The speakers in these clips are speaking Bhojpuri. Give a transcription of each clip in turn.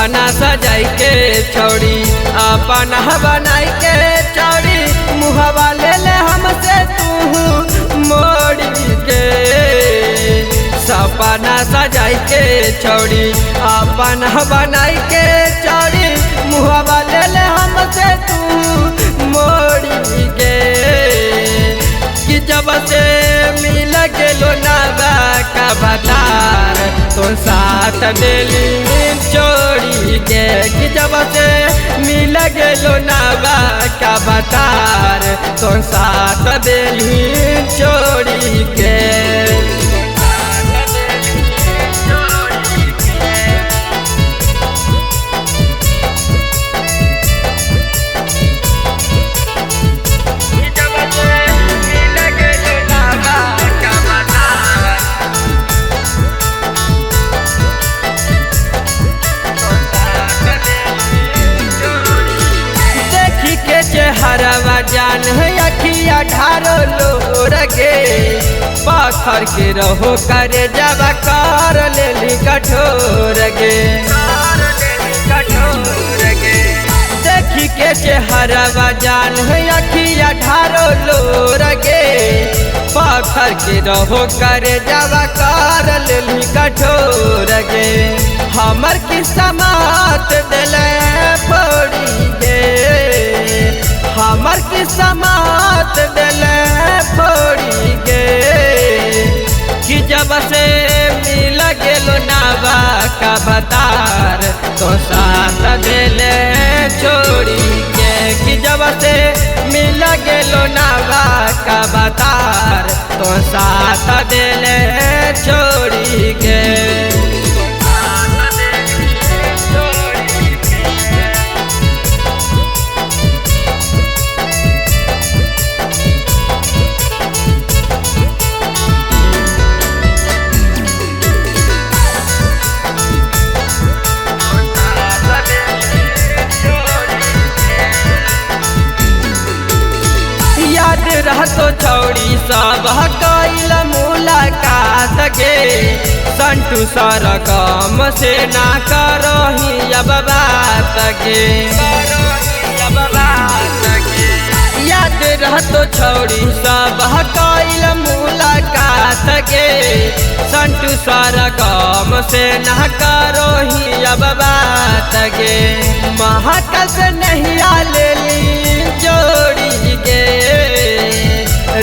सपना सजाई के छोड़ी अपना बनाई के चौड़ी मुहवा ले ले हमसे तू मोड़ी के सपना सजाई के छोड़ी अपना बनाई के चौड़ी मुहवा ले ले हमसे तू मोड़ी के कि जब से मिल गेलो नावा का बतार तो साथ दिली छोड़ी के कि जब से मिल गेलो नावा का बतार तो साथ दिली छोड़ी के हरवा जान अखिया ढारो लोर गे पत्थर के रहो करे जब कर लेली कठोर गे देखी के चेहरवा जान अखिया ढारो लोर गे पत्थर के रहो करे जब कर लेली कठोर गे हमर किस्मत दिले फोड़ी गे हमर किस्मत दिले फोड़ी गे कि जब से मिल गेलो नावा का बतार तो साथ दिले छोड़ी के कि जब से मिल गेलो नावा का बतार तो साथ दिले छोड़ी के याद रहतो छौड़ी सब कैल मुलाकात गे संटू सर कम से ना करही अब बात गे याद रहतो छौड़ी सब कैल मुलाकात गे संटू सर कम से ना करही अब बात गे महकस नहीं आलेली जोड़ी गे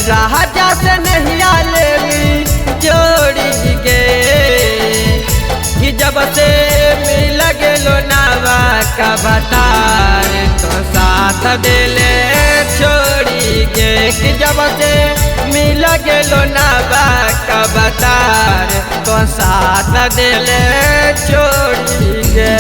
राजा से नहीं आलेली जोड़ी गे कि जब से मिल गेलो नावा का बतार तो साथ दिले छोड़ी गे कि जब से मिल गेलो नावा का बतार तो साथ दिले छोड़ी गे।